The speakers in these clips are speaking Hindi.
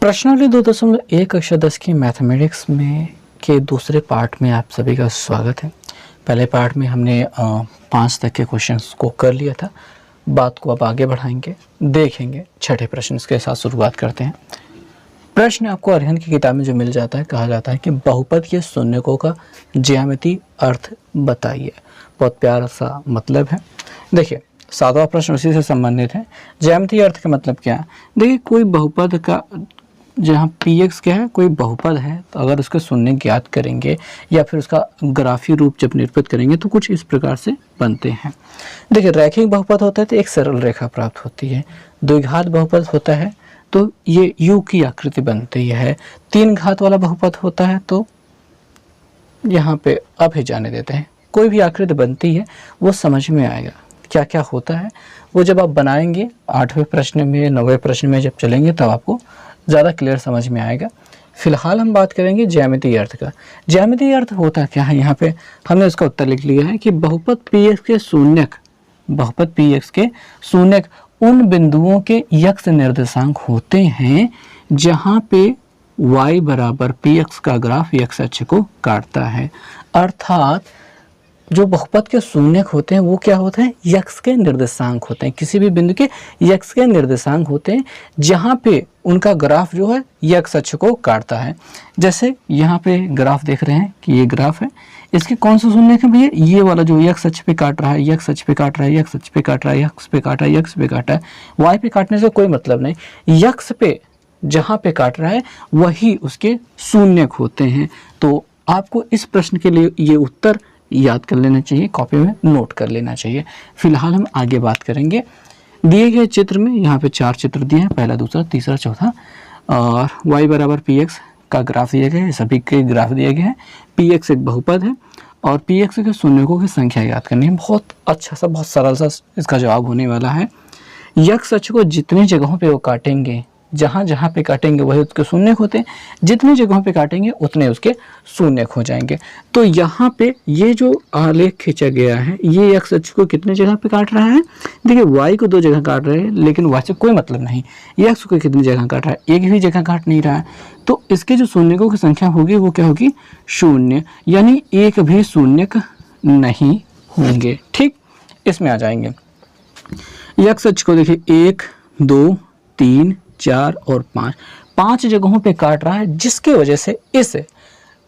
प्रश्नावली 2.1 कक्षा 10 की मैथमेटिक्स में के दूसरे पार्ट में आप सभी का स्वागत है। पहले पार्ट में हमने 5 तक के क्वेश्चंस को कर लिया था। बात को अब आगे बढ़ाएंगे, देखेंगे छठे प्रश्न के साथ शुरुआत करते हैं। प्रश्न आपको अरिहंत की किताब में जो मिल जाता है, कहा जाता है कि बहुपद के शून्यकों का ज्यामितीय अर्थ बताइए। बहुत प्यारा सा मतलब है। देखिए, 7वां प्रश्न उसी से संबंधित है। ज्यामितीय अर्थ का मतलब क्या है? देखिए, कोई बहुपद का जहाँ px क्या है, कोई बहुपद है, तो अगर उसके शून्य ज्ञात करेंगे या फिर उसका ग्राफीय रूप जब निरूपित करेंगे तो कुछ इस प्रकार से बनते हैं। देखिए, रैखिक बहुपद होता है तो एक सरल रेखा प्राप्त होती है। द्विघात बहुपद होता है तो ये u की आकृति बनती है। 3 घात वाला बहुपद होता है तो यहाँ पे अब ही जाने देते हैं। कोई भी आकृति बनती है वो समझ में आएगा क्या क्या होता है, वो जब आप बनाएंगे 8वें प्रश्न में 9वें प्रश्न में जब चलेंगे तब आपको ज़्यादा क्लियर समझ में आएगा। फिलहाल हम बात करेंगे ज्यामितीय अर्थ का। ज्यामितीय अर्थ होता क्या है? यहाँ पे हमने उसका उत्तर लिख लिया है कि बहुपद px के शून्यक, बहुपद px के शून्यक उन बिंदुओं के यक्ष निर्देशांक होते हैं जहाँ पे y बराबर px का ग्राफ यक्ष अक्ष को काटता है। अर्थात जो बहुपद के शून्यक होते हैं वो क्या होते हैं? यक्ष के निर्देशांक होते हैं। किसी भी बिंदु के यक्ष के निर्देशांक होते हैं जहाँ पे उनका ग्राफ जो है यक्ष अक्ष को काटता है। जैसे यहाँ पे ग्राफ देख रहे हैं कि ये ग्राफ है, इसके कौन सा शून्यक है भैया? ये वाला जो यक्ष अक्ष पे काट रहा है, यक्ष अक्ष पे काट रहा है, यक्ष अक्ष पे काट रहा है, यक्ष पे काट रहा है, यक्ष पे काटा है। वाई पे काटने से कोई मतलब नहीं, यक्ष पे जहाँ पे काट रहा है वही उसके शून्यक होते हैं। तो आपको इस प्रश्न के लिए ये उत्तर याद कर लेना चाहिए, कॉपी में नोट कर लेना चाहिए। फिलहाल हम आगे बात करेंगे। दिए गए चित्र में यहाँ पे 4 चित्र दिए हैं, पहला, दूसरा, तीसरा, चौथा, और y बराबर px का ग्राफ दिया गया है। सभी के ग्राफ दिए गए हैं। px एक बहुपद है और px के शून्यकों की संख्या याद करनी है। बहुत अच्छा सा, बहुत सरल सा इसका जवाब होने वाला है। यक्ष अक्ष को जितनी जगहों पे वो काटेंगे, जहाँ जहाँ पे काटेंगे वही उसके शून्यक होते हैं। जितनी जगहों पे काटेंगे उतने उसके शून्यक हो जाएंगे। तो यहाँ पे ये जो आलेख खींचा गया है, ये एक्स अक्ष को कितने जगह पे काट रहा है? देखिए, वाई को 2 जगह काट रहे हैं, लेकिन वाई से कोई मतलब नहीं। ये एक्स को कितनी जगह काट रहा है? एक भी जगह काट नहीं रहा है। तो इसके जो शून्यकों की संख्या होगी वो क्या होगी? 0, यानी एक भी शून्यक नहीं होंगे। ठीक, इसमें आ जाएंगे। एक्स अक्ष को देखिए 1, 2, 3, 4 और 5 जगहों पे काट रहा है, जिसके वजह से इस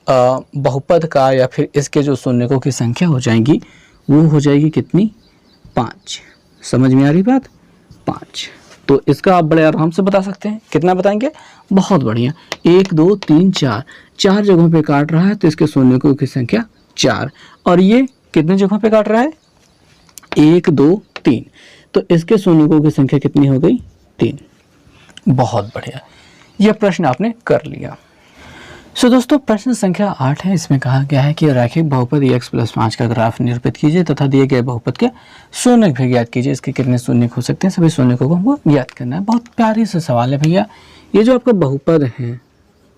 बहुपद का या फिर इसके जो शून्यकों की संख्या हो जाएगी वो हो जाएगी कितनी? 5। समझ में आ रही बात? 5। तो इसका आप बड़े आराम से बता सकते हैं। कितना बताएंगे? बहुत बढ़िया। 1, 2, 3, 4 जगहों पे काट रहा है तो इसके शून्यकों की संख्या 4। और ये कितने जगहों पे काट रहा है? 1, 2, 3। तो इसके शून्यकों की संख्या कितनी हो गई? 3। बहुत बढ़िया, यह प्रश्न आपने कर लिया। दोस्तों, प्रश्न संख्या 8 है। इसमें कहा गया है कि रैखिक बहुपद x + 5 का ग्राफ निरूपित कीजिए तथा दिए गए बहुपद के शून्यक भी ज्ञात कीजिए। इसके कितने शून्यक हो सकते हैं? सभी शून्यकों को हमको ज्ञात करना है। बहुत प्यारी सा सवाल है भैया। ये जो आपका बहुपद है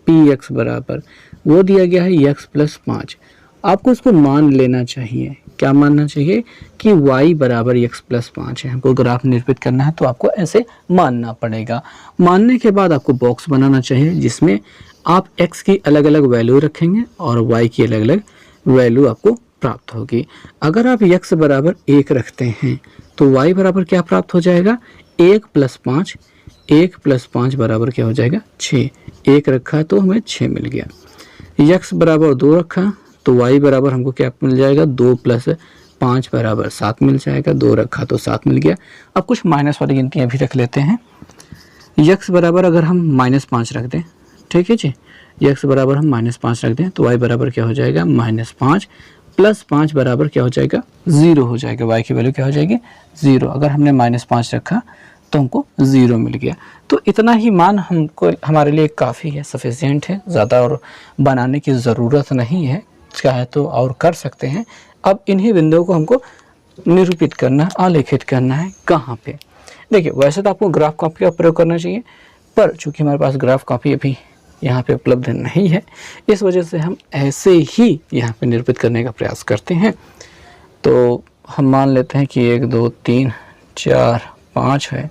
px बराबर, वो दिया गया है x + 5। आपको इसको मान लेना चाहिए। क्या मानना चाहिए? कि y बराबर x + 5 है। हमको ग्राफ निरूपित करना है तो आपको ऐसे मानना पड़ेगा। मानने के बाद आपको बॉक्स बनाना चाहिए जिसमें आप x की अलग अलग वैल्यू रखेंगे और y की अलग अलग वैल्यू आपको प्राप्त होगी। अगर आप x बराबर 1 रखते हैं तो y बराबर क्या प्राप्त हो जाएगा? 1 + 5। 1 + 5 बराबर क्या हो जाएगा? 6। 1 रखा तो हमें 6 मिल गया। x बराबर 2 रखा तो y बराबर हमको क्या मिल जाएगा? 2 + 5 बराबर 7 मिल जाएगा। 2 रखा तो 7 मिल गया। अब कुछ माइनस वाली गिनतियाँ भी रख लेते हैं। x बराबर अगर हम -5 रख दें, ठीक है जी, x बराबर हम -5 रख दें तो y बराबर क्या हो जाएगा? -5 + 5 बराबर क्या हो जाएगा? 0 हो जाएगा। y की वैल्यू क्या हो जाएगी? 0। अगर हमने -5 रखा तो हमको 0 मिल गया। तो इतना ही मान हमको हमारे लिए काफ़ी है, सफिशिएंट है। ज़्यादा और बनाने की ज़रूरत नहीं है। चाहे तो और कर सकते हैं। अब इन्हीं बिंदुओं को हमको निरूपित करना, आलेखित करना है। कहाँ पे? देखिए, वैसे तो आपको ग्राफ कॉपी का प्रयोग करना चाहिए, पर चूंकि हमारे पास ग्राफ कॉपी अभी यहाँ पे उपलब्ध नहीं है, इस वजह से हम ऐसे ही यहाँ पे निरूपित करने का प्रयास करते हैं। तो हम मान लेते हैं कि 1, 2, 3, 4, 5 है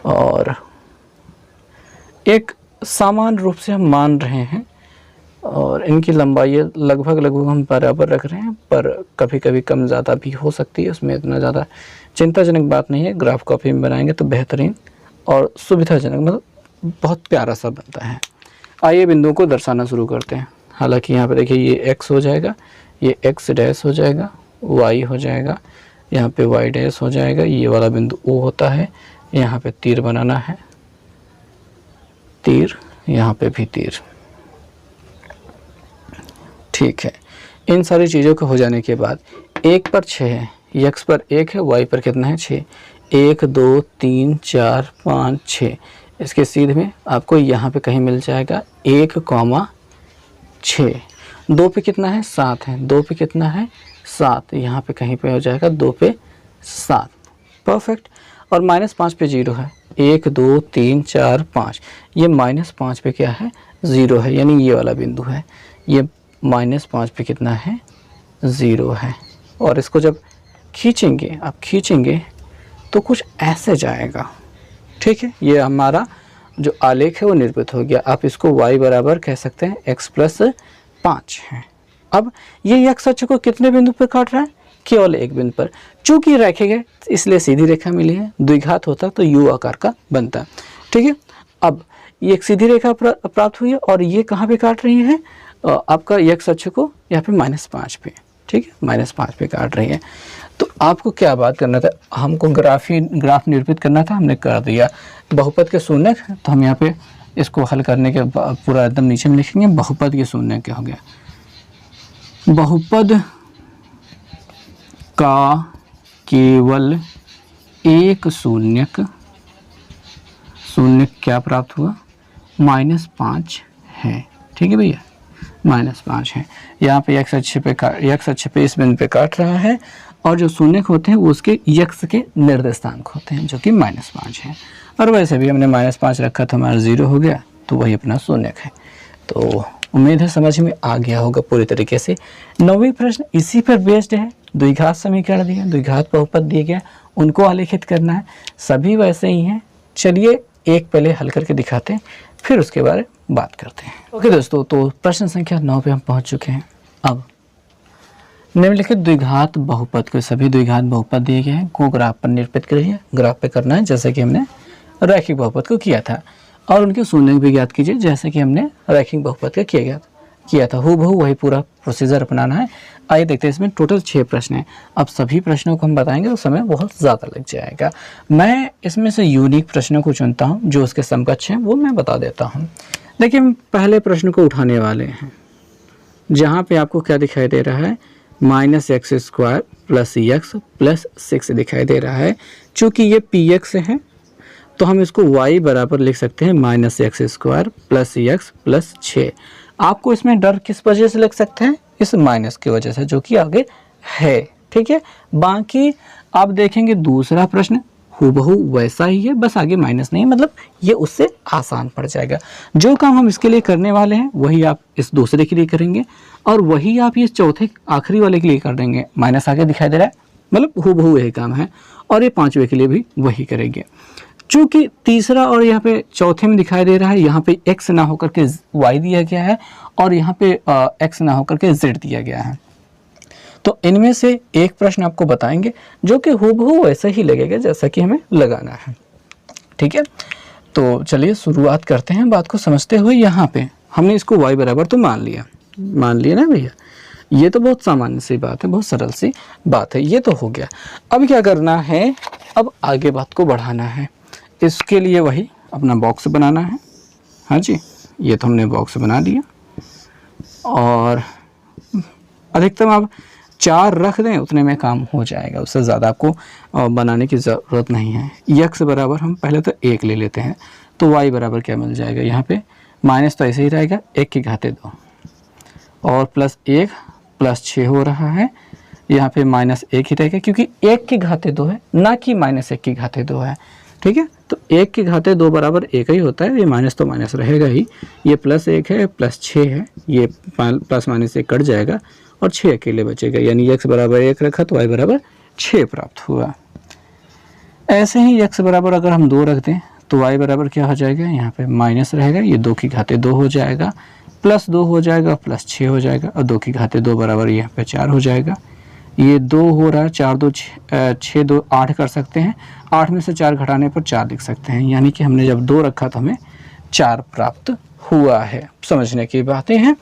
और एक सामान्य रूप से हम मान रहे हैं और इनकी लंबाई लगभग हम बराबर रख रहे हैं, पर कभी कभी कम ज़्यादा भी हो सकती है, उसमें इतना ज़्यादा चिंताजनक बात नहीं है। ग्राफ कॉपी में बनाएंगे तो बेहतरीन और सुविधाजनक, मतलब बहुत प्यारा सा बनता है। आइए बिंदुओं को दर्शाना शुरू करते हैं। हालांकि यहाँ पे देखिए ये x हो जाएगा, ये x डैश हो जाएगा, y हो जाएगा, यहाँ पे y डैश हो जाएगा, ये वाला बिंदु O होता है, यहाँ पे तीर बनाना है, तीर, यहाँ पे भी तीर। ठीक है, इन सारी चीज़ों को हो जाने के बाद 1 पर 6 है, x पर 1 है, y पर कितना है 6, 1 2 3 4 5 6। इसके सीध में आपको यहाँ पे कहीं मिल जाएगा 1,6। 2 पे कितना है 7 है, 2 पे कितना है 7, यहाँ पे कहीं पे हो जाएगा 2 पे 7, परफेक्ट। और -5 पे 0 है, 1 2 3 4 5, ये -5 पे क्या है 0 है, यानी ये वाला बिंदु है, ये -5 पे कितना है 0 है। और इसको जब खींचेंगे, आप खींचेंगे तो कुछ ऐसे जाएगा। ठीक है, ये हमारा जो आलेख है वो निर्मित हो गया। आप इसको y बराबर कह सकते हैं x + 5 है। अब ये x अक्ष को कितने बिंदु पर काट रहा है, केवल एक बिंदु पर। चूंकि रेखेंगे इसलिए सीधी रेखा मिली है, द्विघात होता तो u आकार का बनता। ठीक है, अब ये एक सीधी रेखा प्राप्त हुई है और ये कहाँ पे काट रही है आपका x अक्ष को, यहाँ पे -5 पे। ठीक है, -5 पे काट रही है। तो आपको क्या बात करना था, हमको ग्राफ निरूपित करना था, हमने कर दिया। बहुपद के शून्यक, तो हम यहाँ पे इसको हल करने के पूरा एकदम नीचे में लिखेंगे, बहुपद के शून्यक क्या हो गया, बहुपद का केवल एक शून्यक क्या प्राप्त हुआ, -5 है। ठीक है भैया, -5 है। यहाँ पे x अक्ष पे इस बिंदु पे काट रहा है और जो शून्यक होते हैं वो उसके x के निर्देशांक होते हैं जो कि -5 है। और वैसे भी हमने -5 रखा तो हमारा 0 हो गया, तो वही अपना शून्यक है। तो उम्मीद है समझ में आ गया होगा पूरी तरीके से। 9वीं प्रश्न इसी पर बेस्ड है। द्विघात समीकरण दिया, द्विघात बहुपद दिए गया, उनको आलेखित करना है। सभी वैसे ही हैं। चलिए एक पहले हल करके दिखाते हैं, फिर उसके बारे में बात करते हैं। ओके दोस्तों, तो प्रश्न संख्या 9 पे हम पहुंच चुके हैं। अब निम्नलिखित द्विघात बहुपद के सभी द्विघात बहुपद दिए गए हैं को ग्राफ पर निरूपित करिए। ग्राफ पे करना है जैसे कि हमने रैखिक बहुपद को किया था, और उनके शून्यक भी ज्ञात कीजिए जैसे कि हमने रैखिक बहुपद का किया था। हूबहू वही पूरा प्रोसीजर अपनाना है। आइए देखते हैं, इसमें टोटल 6 प्रश्न हैं। अब सभी प्रश्नों को हम बताएंगे तो समय बहुत ज़्यादा लग जाएगा। मैं इसमें से यूनिक प्रश्नों को चुनता हूँ, जो उसके समकक्ष हैं वो मैं बता देता हूँ। देखिए, हम पहले प्रश्न को उठाने वाले हैं, जहाँ पे आपको क्या दिखाई दे रहा है, -x² + x + 6 दिखाई दे रहा है। चूँकि ये px है तो हम इसको y बराबर लिख सकते हैं -x² + x + 6। आपको इसमें डर किस वजह से लग सकते हैं, इस माइनस की वजह से, जो कि आगे है। ठीक है, बाकी आप देखेंगे दूसरा प्रश्न हूबहू वैसा ही है, बस आगे माइनस नहीं, मतलब ये उससे आसान पड़ जाएगा। जो काम हम इसके लिए करने वाले हैं वही आप इस दूसरे के लिए करेंगे, और वही आप ये चौथे आखिरी वाले के लिए कर देंगे। माइनस आगे दिखाई दे रहा है, मतलब हूबहू यही काम है, और ये 5वें के लिए भी वही करेंगे। चूँकि तीसरा और यहाँ पे चौथे में दिखाई दे रहा है, यहाँ पे x ना होकर के y दिया गया है और यहाँ पे x ना होकर के z दिया गया है। तो इनमें से एक प्रश्न आपको बताएंगे जो कि हूबहू वैसा ही लगेगा जैसा कि हमें लगाना है। ठीक है, तो चलिए शुरुआत करते हैं। बात को समझते हुए यहाँ पे हमने इसको y बराबर तो मान लिया ना भैया, ये तो बहुत सामान्य सी बात है, बहुत सरल सी बात है, ये तो हो गया। अब क्या करना है, अब आगे बात को बढ़ाना है। इसके लिए वही अपना बॉक्स बनाना है। हाँ जी, ये तो हमने बॉक्स बना दिया, और अधिकतम आप 4 रख दें उतने में काम हो जाएगा, उससे ज़्यादा आपको बनाने की ज़रूरत नहीं है। x बराबर हम पहले तो 1 ले लेते हैं, तो y बराबर क्या मिल जाएगा, यहाँ पे माइनस तो ऐसे ही रहेगा 1 की घाते 2 और +1 +6 हो रहा है, यहाँ पे -1 ही रहेगा क्योंकि 1 की घाते 2 है, ना कि -1 की घाते 2 है। ठीक है, तो 1 की घाते 2 बराबर 1 ही होता है, ये माइनस तो माइनस रहेगा ही। ये +1 है, +6 है, ये +-1 कट जाएगा और 6 अकेले बचेगा, यानी x बराबर 1 रखा तो y बराबर 6 प्राप्त हुआ। ऐसे ही x बराबर अगर हम 2 रख दें तो y बराबर क्या हो जाएगा, यहाँ पे माइनस रहेगा, ये 2 की घाते 2 हो जाएगा, प्लस 2 हो जाएगा, प्लस 6 हो जाएगा, और 2 की घाते 2 बराबर यहाँ पे 4 हो जाएगा। ये 2 हो रहा है, 4 2 6 2 8 कर सकते हैं, 8 में से 4 घटाने पर 4 लिख सकते हैं, यानी कि हमने जब 2 रखा तो हमें 4 प्राप्त हुआ है। समझने की बातें हैं,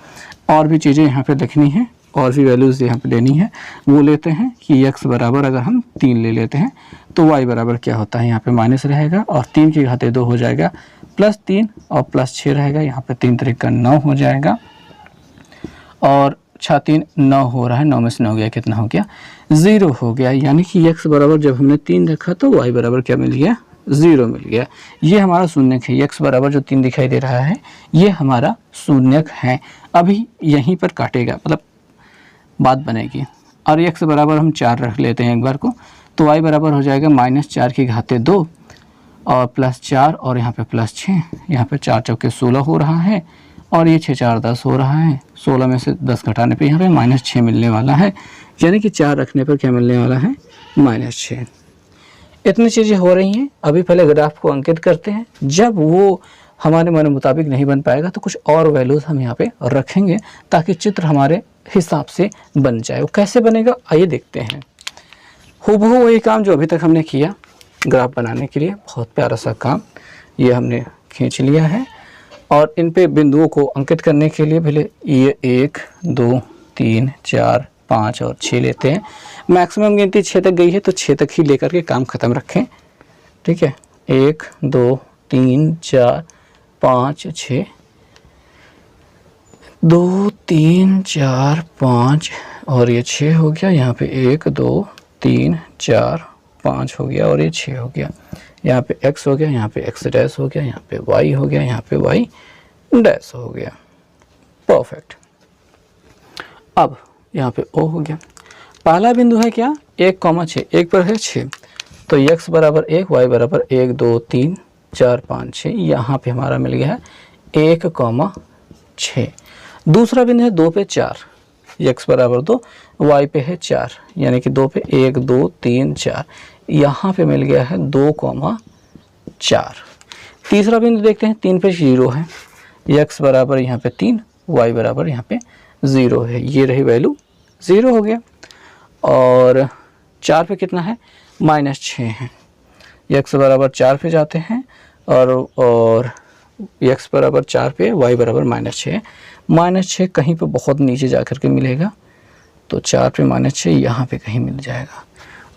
और भी चीज़ें यहाँ पे लिखनी है, और भी वैल्यूज़ यहाँ पे लेनी है। वो लेते हैं कि x बराबर अगर हम 3 ले लेते हैं तो y बराबर क्या होता है, यहाँ पे माइनस रहेगा, और 3 की घाते 2 हो जाएगा, प्लस 3 और प्लस 6 रहेगा, यहाँ पे 3 तरीका 9 हो जाएगा, और 6 3 9 हो रहा है, 9 में से 9 गया, कितना हो गया, 0 हो गया। यानी कि x बराबर जब हमने 3 रखा तो y बराबर क्या मिल गया, 0 मिल गया। ये हमारा शून्यक है, x बराबर जो 3 दिखाई दे रहा है ये हमारा शून्यक है। अभी यहीं पर काटेगा, मतलब बात बनेगी, और x बराबर हम 4 रख लेते हैं एक बार को, तो y बराबर हो जाएगा -4 की घाते 2 और प्लस 4, और यहाँ पे प्लस 6, यहाँ पे 4 चौके 16 हो रहा है, और ये 6 4 10 हो रहा है, 16 में से 10 घटाने पे यहाँ पे -6 मिलने वाला है, यानी कि 4 रखने पर क्या मिलने वाला है, -6। इतनी चीज़ें हो रही हैं। अभी पहले ग्राफ को अंकित करते हैं, जब वो हमारे मन मुताबिक नहीं बन पाएगा तो कुछ और वैल्यूज़ हम यहाँ पे रखेंगे ताकि चित्र हमारे हिसाब से बन जाए। वो कैसे बनेगा आइए देखते हैं। हूबहू वही काम जो अभी तक हमने किया ग्राफ बनाने के लिए, बहुत प्यारा सा काम ये हमने खींच लिया है, और इन पे बिंदुओं को अंकित करने के लिए पहले ये 1 2 3 4 5 और 6 लेते हैं। मैक्सिमम गिनती 6 तक गई है तो 6 तक ही लेकर के काम ख़त्म रखें, ठीक है। 1 2 3 4 5 6, 2 3 4 5 और ये 6 हो गया, यहाँ पे 1 2 3 4 5 हो गया, और ये 6 हो गया। यहाँ पे x हो गया, यहाँ पे x डैश हो गया, यहाँ पे y हो गया, यहाँ पे y डैश हो गया। परफेक्ट। अब यहाँ पे O हो गया। पहला बिंदु है क्या, 1,6, 1 पर है 6, तो x बराबर 1, y बराबर 1 2 3 4 5 6, यहाँ पे हमारा मिल गया है 1,6। दूसरा बिंदु है 2 पे 4, x बराबर 2, y पे है 4, यानी कि 2 पे 1 2 3 4, यहाँ पे मिल गया है 2,4। तीसरा बिंदु देखते हैं, 3 पे 0 है, x बराबर यहाँ पे 3, y बराबर यहाँ पे 0 है, ये रही वैल्यू 0 हो गया। और 4 पे कितना है, -6 है, x बराबर 4 पे जाते हैं, और x बराबर 4 पे, y बराबर -6 है। -6 कहीं पे बहुत नीचे जा कर के मिलेगा, तो 4 पे -6 यहाँ पे कहीं मिल जाएगा।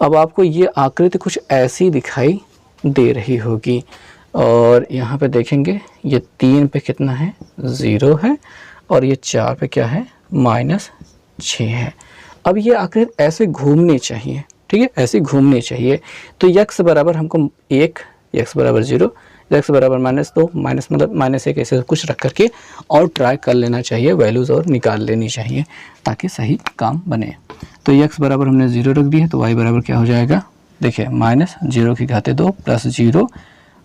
अब आपको ये आकृति कुछ ऐसी दिखाई दे रही होगी, और यहाँ पे देखेंगे ये 3 पे कितना है, 0 है, और ये 4 पे क्या है, -6 है। अब ये आकृति ऐसे घूमनी चाहिए, ठीक है, ऐसे घूमनी चाहिए। तो x बराबर हमको 1, x बराबर 0, x बराबर -2, माइनस मतलब -1, ऐसे कुछ रख करके और ट्राई कर लेना चाहिए, वैल्यूज़ और निकाल लेनी चाहिए ताकि सही काम बने। तो x बराबर हमने 0 रख दी है, तो y बराबर क्या हो जाएगा, देखिए -0 की घाते 2 प्लस 0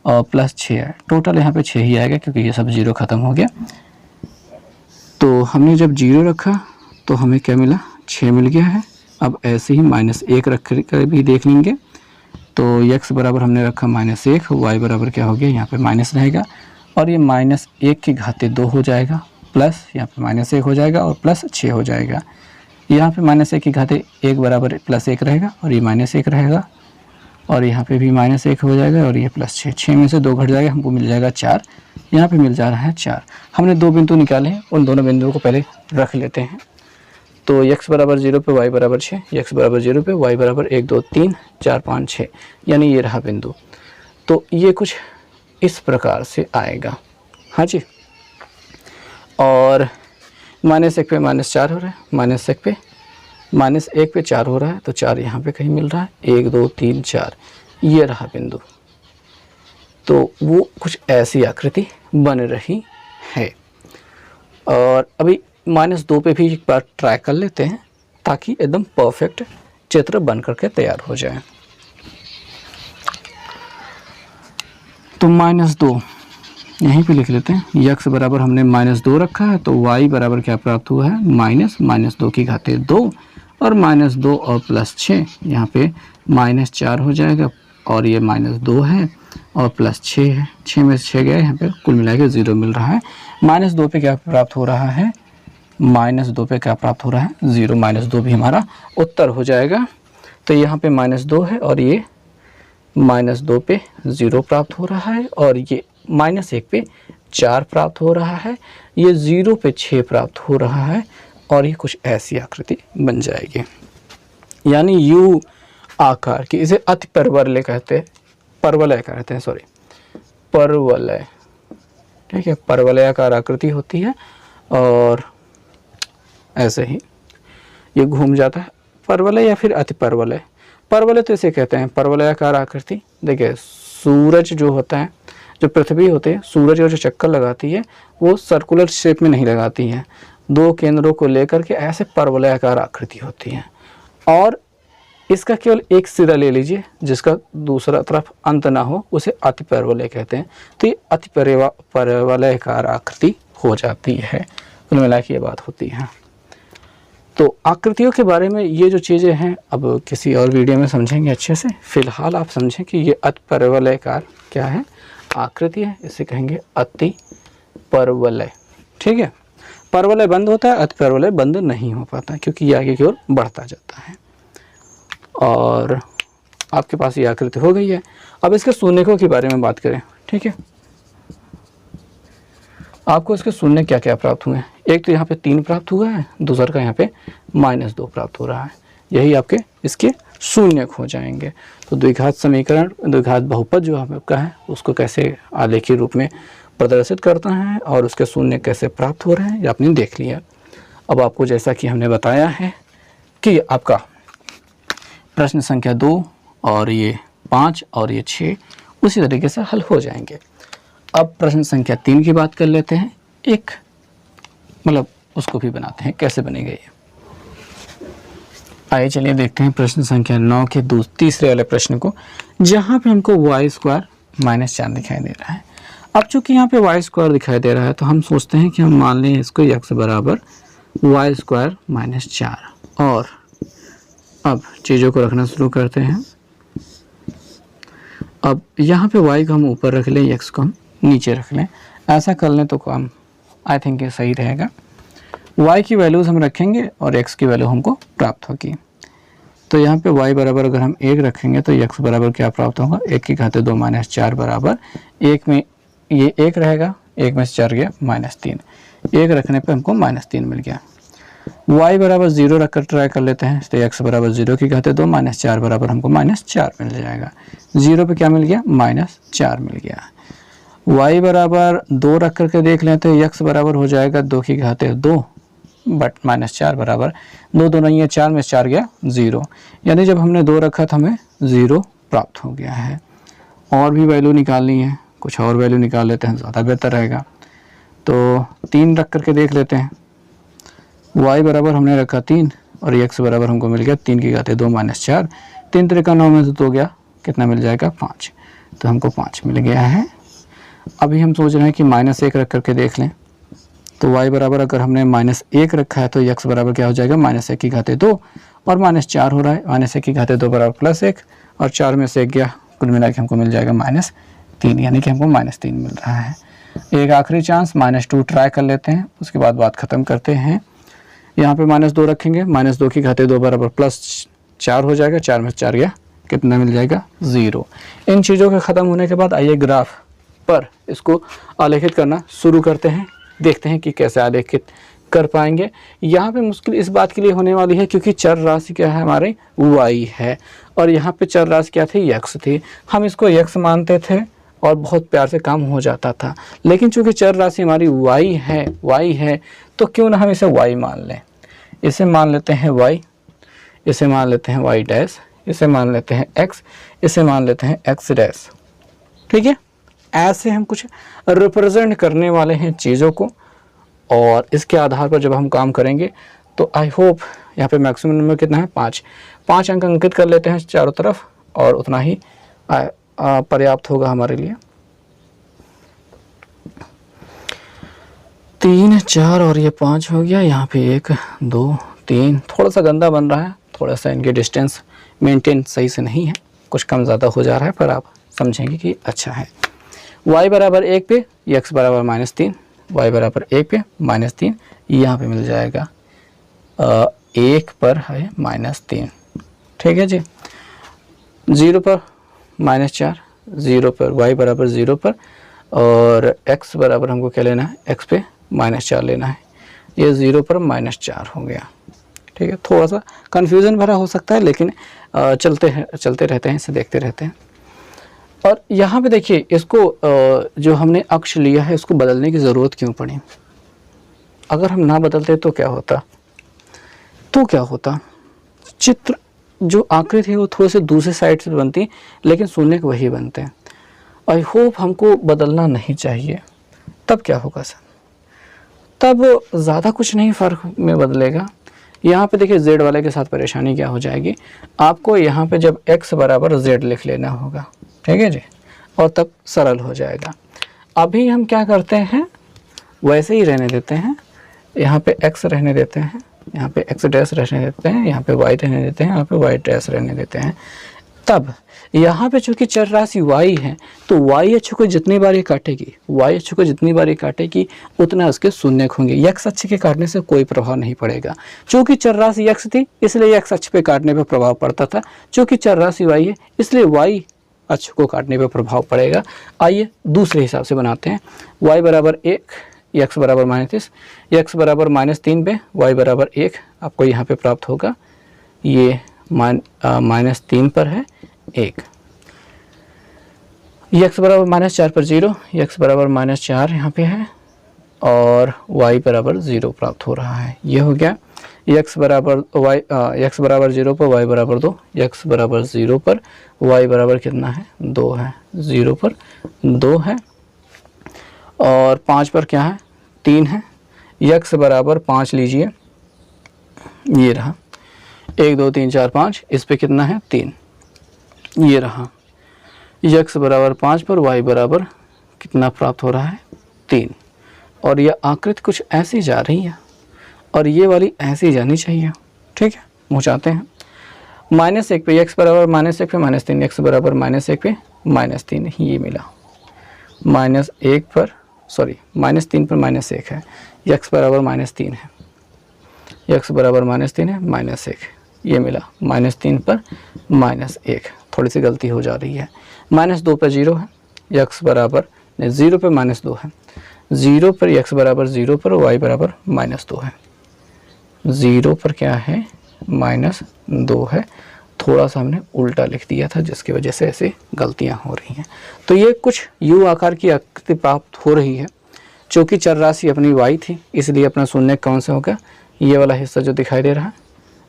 और प्लस 6 है, टोटल यहाँ पे 6 ही आएगा क्योंकि ये सब 0 ख़त्म हो गया। तो हमने जब 0 रखा तो हमें क्या मिला, 6 मिल गया है। अब ऐसे ही -1 रख कर भी देख लेंगे, तो x बराबर हमने रखा -1, y बराबर क्या हो गया, यहाँ पे माइनस रहेगा, और ये -1 की घाते 2 हो जाएगा, प्लस यहाँ पे -1 हो जाएगा और प्लस 6 हो जाएगा। यहाँ पे -1 की घाते 1 बराबर +1 रहेगा, और ये -1 रहेगा, और यहाँ पे भी -1 हो जाएगा, और ये +6, 6 में से 2 घट जाएगा, हमको मिल जाएगा 4, यहाँ पे मिल जा रहा है 4। हमने 2 बिंदु निकाले हैं, उन दोनों बिंदुओं को पहले रख लेते हैं। तो x बराबर 0 पे y बराबर 6, x बराबर 0 पे y बराबर 1 2 3 4 5 6, यानी ये रहा बिंदु। तो ये कुछ इस प्रकार से आएगा, हाँ जी। और -1 पे -4 हो रहा है, -1 पे -1 पे 4 हो रहा है, तो 4 यहाँ पे कहीं मिल रहा है, 1 2 3 4, ये रहा बिंदु। तो वो कुछ ऐसी आकृति बन रही है। और अभी -2 पे भी एक बार ट्राई कर लेते हैं ताकि एकदम परफेक्ट चित्र बन करके तैयार हो जाए। तो -2 यहीं पे लिख लेते हैं, x बराबर हमने -2 रखा है, तो y बराबर क्या प्राप्त हुआ है, -2 की घाते 2 और -2 और +6, यहाँ पे -4 हो जाएगा, और ये -2 है, और प्लस 6 है, 6 में से 6 गया, यहाँ पे कुल मिला के 0 मिल रहा है। -2 पे क्या प्राप्त हो रहा है, -2 पे क्या प्राप्त हो रहा है, 0। -2 भी हमारा उत्तर हो जाएगा। तो यहाँ पे -2 है और ये -2 पे 0 प्राप्त हो रहा है, और ये -1 पे 4 प्राप्त हो रहा है, ये 0 पे 6 प्राप्त हो रहा है, और ये कुछ ऐसी आकृति बन जाएगी। यानी यू आकार की, इसे अति परवलय कहते हैं, परवलय कहते हैं, सॉरी परवलय, ठीक है, परवलयाकार आकृति होती है, और ऐसे ही ये घूम जाता है। परवलय या फिर अति परवलय, परवलय तो इसे कहते हैं, परवलयाकार आकृति। देखिए सूरज जो होता है, जो पृथ्वी होते हैं, सूरज का जो चक्कर लगाती है वो सर्कुलर शेप में नहीं लगाती है, 2 केंद्रों को लेकर के ऐसे परवलयाकार आकृति होती है। और इसका केवल एक सिरा ले लीजिए जिसका दूसरा तरफ अंत ना हो, उसे अति परवलय कहते हैं। तो ये अति परवलयाकार आकृति हो जाती है, कुल मिला के ये बात होती है। तो आकृतियों के बारे में ये जो चीज़ें हैं अब किसी और वीडियो में समझेंगे अच्छे से। फिलहाल आप समझें कि ये अति परवलयाकार क्या है, आकृति है, इसे कहेंगे अति परवलय, ठीक है। परवलय बंद होता है, अति परवलय बंद नहीं हो पाता, क्योंकि ये आगे की ओर बढ़ता जाता है। और आपके पास ये आकृति हो गई है। अब इसके शून्यकों के बारे में बात करें, ठीक है। आपको इसके शून्य क्या क्या प्राप्त हुए हैं, एक तो यहाँ पे 3 प्राप्त हुआ है, दूसरा का यहाँ पे -2 प्राप्त हो रहा है। यही आपके इसके शून्यक हो जाएंगे। तो द्विघात समीकरण, द्विघात बहुपद जो आपका है उसको कैसे आलेखीय रूप में प्रदर्शित करता है और उसके शून्य कैसे प्राप्त हो रहे हैं ये आपने देख लिया। अब आपको जैसा कि हमने बताया है कि आपका प्रश्न संख्या 2 और ये 5 और ये 6 उसी तरीके से हल हो जाएंगे। अब प्रश्न संख्या 3 की बात कर लेते हैं, एक मतलब उसको भी बनाते हैं, कैसे बनेगा ये। आइए चलिए देखते हैं प्रश्न संख्या 9 के तीसरे वाले प्रश्न को, जहाँ पे हमको y² -4 दिखाई दे रहा है। अब चूंकि यहाँ पे y² दिखाई दे रहा है तो हम सोचते हैं कि हम मान लें इसको x बराबर y² -4, और अब चीज़ों को रखना शुरू करते हैं। अब यहाँ पे y को हम ऊपर रख लें, x को हम नीचे रख लें, ऐसा कर लें तो काम आई थिंक ये सही रहेगा। y की वैल्यूज़ हम रखेंगे और x की वैल्यू हमको प्राप्त होगी। तो यहाँ पे y बराबर अगर हम 1 रखेंगे तो x बराबर क्या प्राप्त होगा, 1 की घाते 2 -4 बराबर 1 में ये 1 रहेगा, 1 में से 4 गया -3, 1 रखने पे हमको -3 मिल गया। y बराबर 0 रख कर ट्राई कर लेते हैं, तो x बराबर 0 की घाते 2 -4 बराबर हमको -4 मिल जाएगा। 0 पे क्या मिल गया, -4 मिल गया। y बराबर 2 रख करके देख लें तो x बराबर हो जाएगा 2 की घाते 2 बट -4 बराबर 2 2 नहीं है, 4 में से 4 गया 0, यानी जब हमने 2 रखा था हमें 0 प्राप्त हो गया है। और भी वैल्यू निकालनी है, कुछ और वैल्यू निकाल लेते हैं, ज़्यादा बेहतर रहेगा। तो 3 रख करके देख लेते हैं, y बराबर हमने रखा 3 और x बराबर हमको मिल गया 3 की घाते 2 -4, 3 3 9 में से 2 गया, कितना मिल जाएगा 5, तो हमको 5 मिल गया है। अभी हम सोच रहे हैं कि -1 रख करके देख लें, तो y बराबर अगर हमने -1 रखा है तो x बराबर क्या हो जाएगा, -1 की घाते 2 और -4 हो रहा है, -1 की घाते 2 बराबर +1 और 4 में से 1 गया, कुल मिला के हमको मिल जाएगा -3, यानी कि हमको -3 मिल रहा है। एक आखिरी चांस -2 ट्राई कर लेते हैं, उसके बाद बात ख़त्म करते हैं। यहाँ पे -2 रखेंगे, -2 की घाते 2 बराबर +4 हो जाएगा, 4 में से 4 गया, कितना मिल जाएगा 0। इन चीज़ों के ख़त्म होने के बाद आइए ग्राफ पर इसको आलेखित करना शुरू करते हैं, देखते हैं कि कैसे आलेखित कर पाएंगे। यहाँ पे मुश्किल इस बात के लिए होने वाली है क्योंकि चर राशि क्या है, हमारे y है, और यहाँ पे चर राशि क्या थी, x थी। हम इसको x मानते थे और बहुत प्यार से काम हो जाता था, लेकिन चूंकि चर राशि हमारी y है तो क्यों ना हम इसे y मान लें। इसे मान लेते हैं y, इसे मान लेते हैं y डैश, इसे मान लेते हैं x, इसे मान लेते हैं x डैश, ठीक है। ऐसे हम कुछ रिप्रेजेंट करने वाले हैं चीज़ों को, और इसके आधार पर जब हम काम करेंगे तो आई होप यहाँ पे मैक्सिमम नंबर कितना है, 5 अंक अंकित कर लेते हैं चारों तरफ, और उतना ही पर्याप्त होगा हमारे लिए। 3 4 और ये 5 हो गया, यहाँ पे 1 2 3, थोड़ा सा गंदा बन रहा है, थोड़ा सा इनके डिस्टेंस मेंटेन सही से नहीं है, कुछ कम ज़्यादा हो जा रहा है, पर आप समझेंगे कि अच्छा है। y बराबर 1 पे x बराबर -3, y बराबर 1 पे -3, यहाँ पे मिल जाएगा 1 पर है -3, ठीक है जी। 0 पर -4, 0 पर y बराबर 0 पर, और x बराबर हमको क्या लेना है, x पे -4 लेना है। ये 0 पर -4 हो गया, ठीक है। थोड़ा सा कन्फ्यूज़न भरा हो सकता है, लेकिन चलते रहते हैं, इसे देखते रहते हैं। और यहाँ पे देखिए, इसको जो हमने अक्ष लिया है इसको बदलने की ज़रूरत क्यों पड़ी? अगर हम ना बदलते तो क्या होता? चित्र जो आकृति है वो थोड़े से दूसरे साइड से बनती, लेकिन शून्य वही बनते हैं। आई होप हमको बदलना नहीं चाहिए। तब क्या होगा सर? तब ज़्यादा कुछ नहीं फ़र्क में बदलेगा। यहाँ पे देखिए z वाले के साथ परेशानी क्या हो जाएगी, आपको यहाँ पे जब x बराबर z लिख लेना होगा, ठीक है जी, और तब सरल हो जाएगा। अभी हम क्या करते हैं, वैसे ही रहने देते हैं, यहाँ पे x रहने देते हैं, यहाँ पे x डैश रहने देते हैं, यहाँ पे y रहने देते हैं, यहाँ पे y डैश रहने देते हैं। तब यहाँ पे चूँकि चर राशि y है तो y अक्ष को जितनी बार ये काटेगी, उतना उसके शून्य होंगे। x अक्ष के काटने से कोई प्रभाव नहीं पड़ेगा। चूँकि चर राशि x थी इसलिए x अक्ष पे काटने पर प्रभाव पड़ता था, चूँकि चर राशि y है इसलिए y अक्ष को काटने पर प्रभाव पड़ेगा। आइए दूसरे हिसाब से बनाते हैं। y बराबर 1, x बराबर -3, x बराबर -3 पे y बराबर 1 आपको यहाँ पे प्राप्त होगा। ये -3 पर है 1, x बराबर -4 पर 0, x बराबर -4 यहाँ पे है, और y बराबर 0 प्राप्त हो रहा है। ये हो गया। x बराबर 0 पर y बराबर 2, x बराबर 0 पर y बराबर कितना है, 2 है। 0 पर 2 है, और 5 पर क्या है, 3 है। x बराबर 5 लीजिए, ये रहा 1 2 3 4 5, इस पे कितना है, 3, ये रहा। x बराबर 5 पर y बराबर कितना प्राप्त हो रहा है, 3, और यह आकृति कुछ ऐसी जा रही है और ये वाली ऐसी जानी चाहिए, ठीक है। पहुँचाते हैं। -1 पे x बराबर -1 पे -3, x बराबर -1 पे -3, ये मिला। -3 पर -1 है, x बराबर -3 है, x बराबर -3 है, -1, ये मिला। -3 पर -1, थोड़ी सी गलती हो जा रही है। -2 पर 0 है, x बराबर 0 पर -2 है, 0 पर x बराबर 0 पर y बराबर -2 है, 0 पर क्या है, -2 है। थोड़ा सा हमने उल्टा लिख दिया था जिसकी वजह से ऐसे गलतियां हो रही हैं। तो ये कुछ U आकार की आकृति प्राप्त हो रही है। चूँकि चर राशि अपनी y थी इसलिए अपना शून्य कौन सा होगा, ये वाला हिस्सा जो दिखाई दे रहा है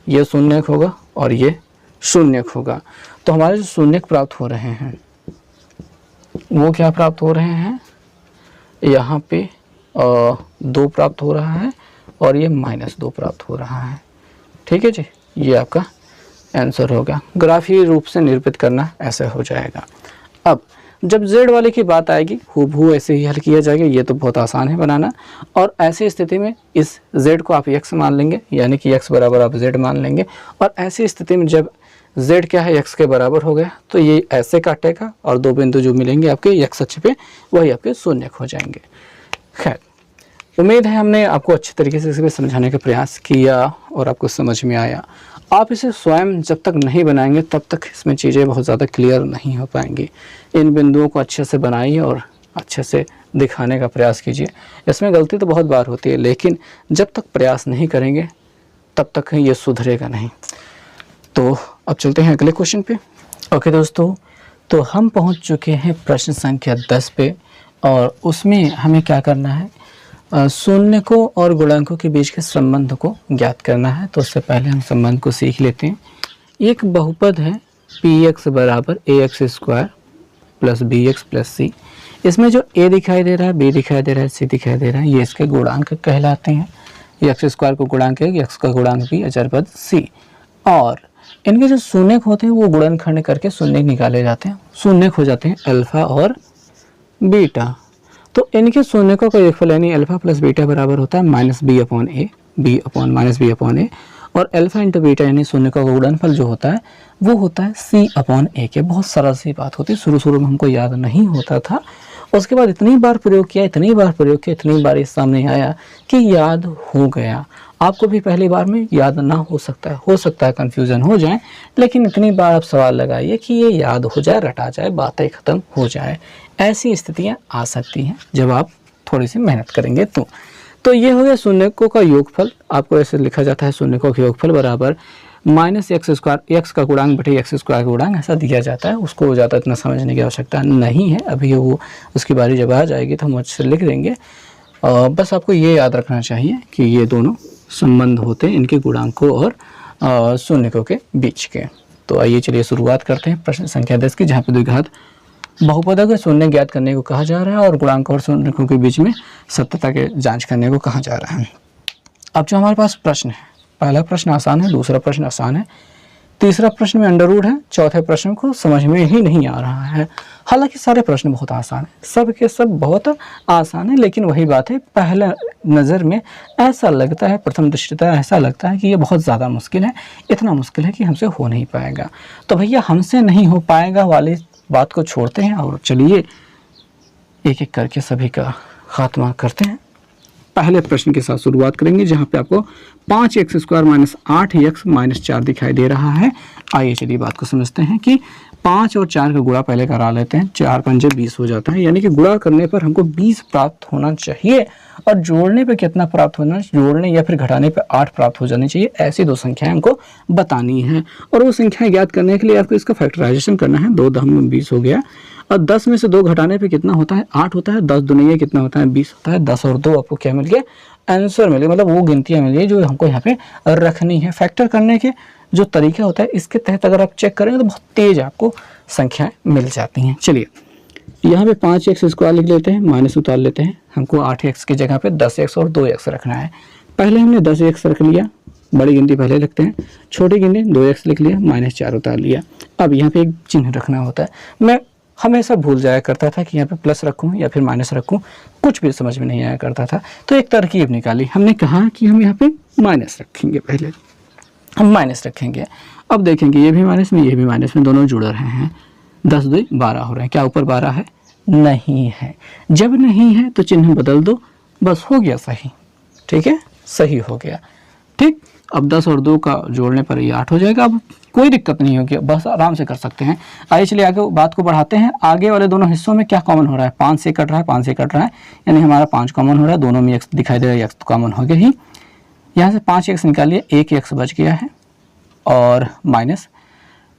ये शून्य होगा और ये शून्य होगा। तो हमारे जो शून्य प्राप्त हो रहे हैं वो क्या प्राप्त हो रहे हैं, यहाँ पे 2 प्राप्त हो रहा है और ये -2 प्राप्त हो रहा है, ठीक है जी। ये आपका आंसर होगा। ग्राफीय रूप से निरूपित करना ऐसे हो जाएगा। अब जब z वाले की बात आएगी हूबहू ऐसे ही हल किया जाएगा। ये तो बहुत आसान है बनाना, और ऐसी स्थिति में इस z को आप x मान लेंगे, यानी कि x बराबर आप z मान लेंगे। और ऐसी स्थिति में जब z क्या है, x के बराबर हो गया तो ये ऐसे काटेगा और 2 बिंदु जो मिलेंगे आपके x अक्ष पे वही आपके शून्य हो जाएंगे। खैर, उम्मीद है हमने आपको अच्छे तरीके से इसे समझाने का प्रयास किया और आपको समझ में आया। आप इसे स्वयं जब तक नहीं बनाएंगे तब तक इसमें चीज़ें बहुत ज़्यादा क्लियर नहीं हो पाएंगी। इन बिंदुओं को अच्छे से बनाइए और अच्छे से दिखाने का प्रयास कीजिए। इसमें गलती तो बहुत बार होती है, लेकिन जब तक प्रयास नहीं करेंगे तब तक ये सुधरेगा नहीं। तो अब चलते हैं अगले क्वेश्चन पे। ओके दोस्तों, तो हम पहुंच चुके हैं प्रश्न संख्या 10 पे, और उसमें हमें क्या करना है, शून्य को और गुणांकों के बीच के संबंध को ज्ञात करना है। तो उससे पहले हम संबंध को सीख लेते हैं। एक बहुपद है px बराबर ax² plus bx plus c। इसमें जो a दिखाई दे रहा है, b दिखाई दे रहा है, c दिखाई दे रहा है, ये इसके गुणांक कहलाते हैं। ये x² को गुणांक है, x का गुणांक भी अचर पद c। और इनके जो शून्य होते हैं वो गुणनखंड करके शून्य निकाले जाते हैं। शून्य हो जाते हैं अल्फा और बीटा। तो इनके शून्य का योगफल यानी अल्फा प्लस बीटा बराबर होता है -b/a, b/-b/a। और अल्फा इंटू बीटा यानी शून्य का गुणनफल जो होता है वो होता है C/A के। बहुत सरल सी बात होती है, शुरू में हमको याद नहीं होता था, उसके बाद इतनी बार प्रयोग किया, इतनी बार ये सामने आया कि याद हो गया। आपको भी पहली बार में याद ना हो सकता है कंफ्यूजन हो जाए, लेकिन इतनी बार आप सवाल लगाइए कि ये याद हो जाए, रटा जाए, बातें खत्म हो जाए। ऐसी स्थितियाँ आ सकती हैं जब आप थोड़ी सी मेहनत करेंगे तो ये हो गया शून्यकों का योगफल। आपको ऐसे लिखा जाता है शून्यकों का योगफल बराबर -x², x का गुणांक बटे x² का गुणांक, ऐसा दिया जाता है। उसको ज़्यादा इतना समझने की आवश्यकता नहीं है, अभी वो उसकी बारी जब आ जाएगी तो हम अच्छे से लिख देंगे। बस आपको ये याद रखना चाहिए कि ये दोनों संबंध होते हैं इनके गुणांकों और शून्यकों के बीच के। तो आइए चलिए शुरुआत करते हैं प्रश्न संख्या 10 की, जहाँ पे द्विघात बहुपदों के शून्य ज्ञात करने को कहा जा रहा है और गुणांक और शून्यकों के बीच में सत्यता के जांच करने को कहा जा रहा है। अब जो हमारे पास प्रश्न है, पहला प्रश्न आसान है, दूसरा प्रश्न आसान है, तीसरा प्रश्न में अंडर रूट है, चौथे प्रश्न को समझ में ही नहीं आ रहा है। हालांकि सारे प्रश्न बहुत आसान है, सब के सब बहुत आसान है, लेकिन वही बात है, पहला नज़र में ऐसा लगता है, प्रथम दृष्टया ऐसा लगता है कि ये बहुत ज़्यादा मुश्किल है, इतना मुश्किल है कि हमसे हो नहीं पाएगा। तो भैया हमसे नहीं हो पाएगा वाली बात को छोड़ते हैं और चलिए एक एक करके सभी का खात्मा करते हैं। पहले प्रश्न के साथ शुरुआत करेंगे, जहाँ पे आपको 5x² - 8x - 4 दिखाई दे रहा है। आइए चलिए बात को समझते हैं कि 5 और 4 का गुणा पहले करा लेते हैं। 4 पंजे 20 हो जाता है, यानी कि गुणा करने पर हमको 20 प्राप्त होना चाहिए और जोड़ने पे कितना प्राप्त होना, जोड़ने या फिर घटाने पे 8 प्राप्त हो जानी चाहिए। ऐसी दो संख्याएं हमको बतानी है और वो संख्याएं ज्ञात करने के लिए आपको इसका फैक्टराइजेशन करना है। 2 10 20 हो गया और 10 में से 2 घटाने पे कितना होता है, 8 होता है। 10 दुनिया कितना होता है, 20 होता है। 10 और 2 आपको क्या मिल गया, आंसर मिल गया, मतलब वो गिनतियाँ मिल गई जो हमको यहाँ पे रखनी है। फैक्टर करने के जो तरीका होता है इसके तहत अगर आप चेक करेंगे तो बहुत तेज आपको संख्याएं मिल जाती हैं। चलिए यहाँ पे 5x² लिख लेते हैं, माइनस उतार लेते हैं। हमको 8x की जगह पे 10x और 2x रखना है। पहले हमने 10x रख लिया, बड़ी गिनती पहले लिखते हैं, छोटी गिनती 2x लिख लिया, -4 उतार लिया। अब यहाँ पे एक चिन्ह रखना होता है। मैं हमेशा भूल जाया करता था कि यहाँ पे प्लस रखूँ या फिर माइनस रखूँ, कुछ भी समझ में नहीं आया करता था। तो एक तरकीब निकाली, हमने कहा कि हम यहाँ पे माइनस रखेंगे, पहले हम माइनस रखेंगे। अब देखेंगे ये भी माइनस में, ये भी माइनस में, दोनों जुड़ रहे हैं। 10 2 12 हो रहे हैं। क्या ऊपर 12 है? नहीं है। जब नहीं है तो चिन्ह बदल दो, बस हो गया सही। ठीक है, सही हो गया। ठीक, अब 10 और 2 का जोड़ने पर ये 8 हो जाएगा। अब कोई दिक्कत नहीं होगी, बस आराम से कर सकते हैं। आइए चलिए आगे बात को बढ़ाते हैं। आगे वाले दोनों हिस्सों में क्या कॉमन हो रहा है, 5 से कट रहा है, 5 से कट रहा है, यानी हमारा 5 कॉमन हो रहा है। दोनों में x दिखाई दे रहा है, x तो कॉमन हो गया ही। यहाँ से 5x निकालिए, 1x बच गया है और माइनस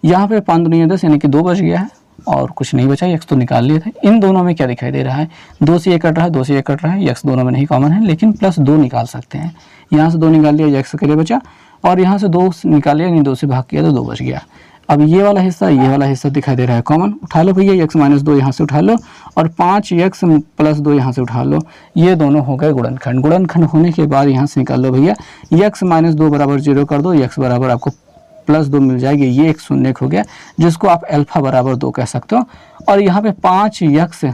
यहाँ पे 5 दूनी 10 यानी कि 2 बच गया है और कुछ नहीं बचा, x तो निकाल लिए थे। इन दोनों में क्या दिखाई दे रहा है, 2 से 1 कट रहा है, 2 से 1 कट रहा है, x दोनों में नहीं कॉमन है, लेकिन +2 निकाल सकते हैं। यहाँ से 2 निकाल लिया, x के लिए बचा, और यहाँ से 2 निकाल लिया, यानी 2 से भाग किया तो 2 बच गया। अब ये वाला हिस्सा दिखाई दे रहा है कॉमन, उठा लो भैया, x - 2 यहाँ से उठा लो और 5x + 2 यहाँ से उठा लो। ये दोनों हो गए गुणनखंड। गुणनखंड होने के बाद यहाँ से निकाल लो भैया, x - 2 बराबर 0 कर दो, x बराबर आपको +2 मिल जाएगी। ये एक शून्यक हो गया जिसको आप अल्फा बराबर 2 कह सकते हो। और यहाँ पे 5x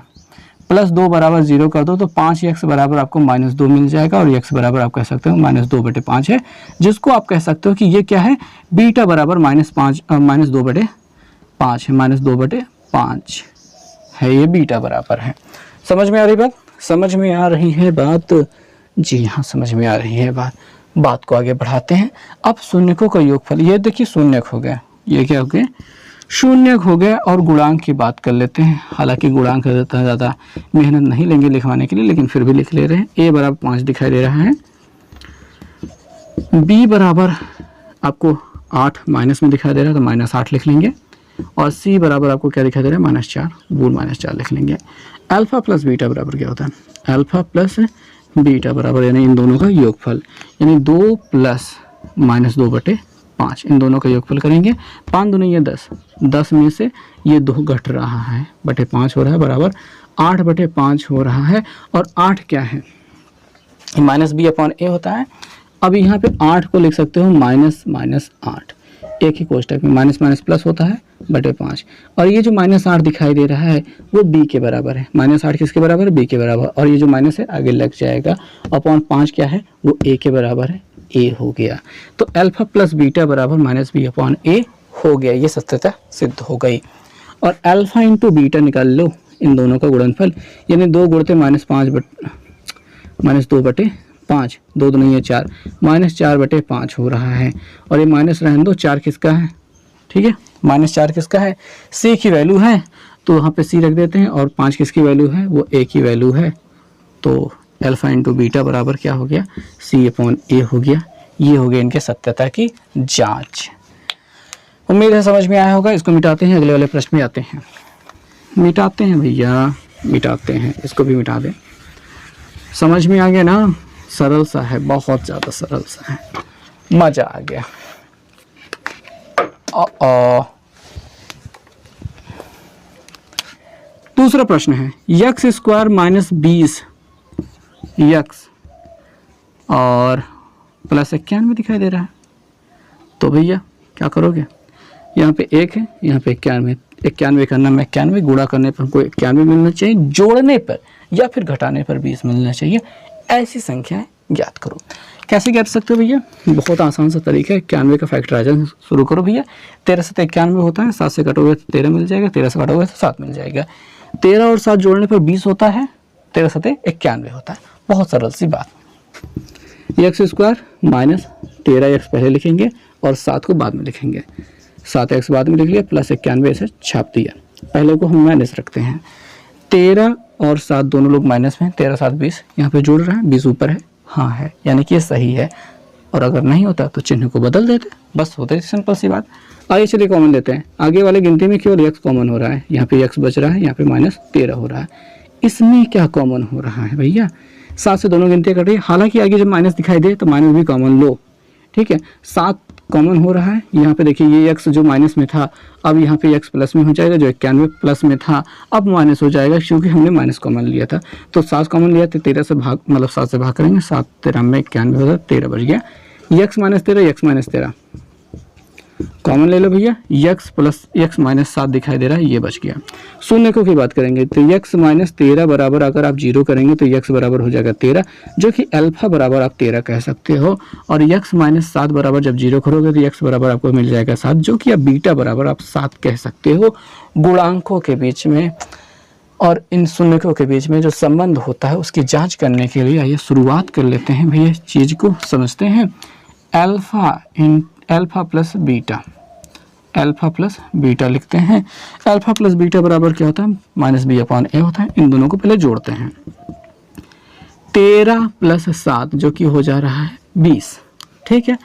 + 2 बराबर 0 कर दो तो 5x बराबर आपको -2 मिल जाएगा और x बराबर आप कह सकते हो -2/5 है, जिसको आप कह सकते हो कि ये क्या है, बीटा बराबर -2/5 है, -2/5 है, ये बीटा बराबर है। समझ में आ रही बात? समझ में आ रही है बात? जी हाँ, समझ में आ रही है बात। बात को आगे बढ़ाते हैं। अब शून्यकों का योगफल, ये देखिए शून्यक हो गया, ये क्या हो गया, शून्यक हो गया। और गुणांक की बात कर लेते हैं। हालांकि गुणांक ज़्यादा मेहनत नहीं लेंगे लिखवाने के लिए, लेकिन फिर भी लिख ले रहे हैं। a बराबर 5 दिखाई दे रहा है, b बराबर आपको 8 माइनस में दिखाई दे रहा है तो -8 लिख लेंगे, और c बराबर आपको क्या दिखाई दे रहा है, -4, बोल -4 लिख लेंगे। अल्फा प्लस बीटा बराबर क्या होता है, अल्फा प्लस बीटा बराबर यानी इन दोनों का योगफल, यानी 2 + -2/5, इन दोनों का योगफल करेंगे। 5 दूनी 10, 10 में से ये 2 घट रहा है, /5 हो रहा है, बराबर 8/5 हो रहा है। और 8 क्या है, -b/a होता है। अब यहाँ पे 8 को लिख सकते हो -8, एक ही कोष्टक में माइनस प्लस होता है /5, और ये जो -8 दिखाई दे रहा है वो b के बराबर है। -8 किसके बराबर है, b के बराबर, और ये जो माइनस है आगे लग जाएगा। अपॉन 5 क्या है, वो a के बराबर है। ए हो गया। तो अल्फा प्लस बीटा बराबर माइनस बी अपॉन ए हो गया, ये सत्यता सिद्ध हो गई। और अल्फा इंटू बीटा निकाल लो, इन दोनों का गुणनफल, यानी 2 गुणते माइनस 2/5, 2 दूनी है 4, -4/5 हो रहा है। और ये माइनस रहने दो, 4 किसका है, ठीक है, -4 किसका है, सी की वैल्यू है, तो वहाँ पे सी रख देते हैं। और 5 किसकी वैल्यू है, वो ए की वैल्यू है। तो अल्फा इंटू बीटा बराबर क्या हो गया, सी अपॉन ए हो गया। ये हो गया इनके सत्यता की जांच। उम्मीद है समझ में आया होगा। इसको मिटाते हैं, अगले वाले प्रश्न में आते हैं। मिटाते हैं भैया, मिटाते हैं, इसको भी मिटा दें। समझ में आ गया ना, सरल सा है, बहुत ज़्यादा सरल सा है, मज़ा आ गया। दूसरा प्रश्न है यक्स स्क्वायर -20 यक्स और प्लस 91 दिखाई दे रहा है। तो भैया क्या करोगे, यहाँ पे 1 है, यहाँ पे 91 करना में 91, गुणा करने पर हमको 91 मिलना चाहिए, जोड़ने पर या फिर घटाने पर 20 मिलना चाहिए। ऐसी संख्याएं ज्ञात करो। कैसे ज्ञात सकते हो भैया, बहुत आसान सा तरीका है। 91 का फैक्टराइजेशन शुरू करो भैया। 13 से 91 होता है, 7 से कटोगे तो 13 मिल जाएगा, 13 से कटोगे तो 7 मिल जाएगा। 13 और 7 जोड़ने पर 20 होता है, 13 से 91 होता है। बहुत सरल सी बात। एक्स स्क्वायर माइनस 13x पहले लिखेंगे और 7 को बाद में लिखेंगे। 7x बाद में लिख लिया, प्लस 91 ऐसे छाप दिया। पहले को हम माइनस रखते हैं। 13 और 7 दोनों लोग माइनस में, 13 7 20, यहाँ पे जुड़ रहा है, 20 ऊपर है, हाँ है, यानी कि ये सही है। और अगर नहीं होता तो चिन्ह को बदल देते, बस होता है, सिंपल सी बात। आइए चलिए कॉमन लेते हैं। आगे वाले गिनती में केवल x कॉमन हो रहा है, यहाँ पे x बच रहा है, यहाँ पे -13 हो रहा है। इसमें क्या कॉमन हो रहा है भैया, 7 से दोनों गिनतियाँ कट रही है। हालांकि आगे जब माइनस दिखाई दे तो माइनस भी कॉमन लो, ठीक है। 7 कॉमन हो रहा है, यहाँ पे देखिए ये x जो माइनस में था, अब यहाँ पे x प्लस में हो जाएगा, जो 91 प्लस में था अब माइनस हो जाएगा, क्योंकि हमने माइनस कॉमन लिया था। तो 7 कॉमन लिया तो 13 से भाग, मतलब 7 से भाग करेंगे, 7 13 में 91 होता है, 13 बच गया। x -13 कॉमन ले लो भैया, x प्लस x -7 दिखाई दे रहा है, ये बच गया। शून्यकों की बात करेंगे तो x -13 बराबर अगर आप 0 करेंगे तो x बराबर हो जाएगा 13, जो कि अल्फा बराबर आप 13 कह सकते हो। और x -7 बराबर जब 0 करोगे तो x बराबर आपको मिल जाएगा 7, जो कि आप बीटा बराबर आप 7 कह सकते हो। गुणांकों के बीच में और इन शून्यकों के बीच में जो संबंध होता है उसकी जाँच करने के लिए आइए शुरुआत कर लेते हैं भैया, चीज़ को समझते हैं। अल्फा प्लस बीटा लिखते हैं। अल्फा प्लस बीटा बराबर क्या होता है, -b अपॉन a होता है। इन दोनों को पहले जोड़ते हैं। 13 प्लस 7 जो कि हो जा रहा है 20, ठीक है।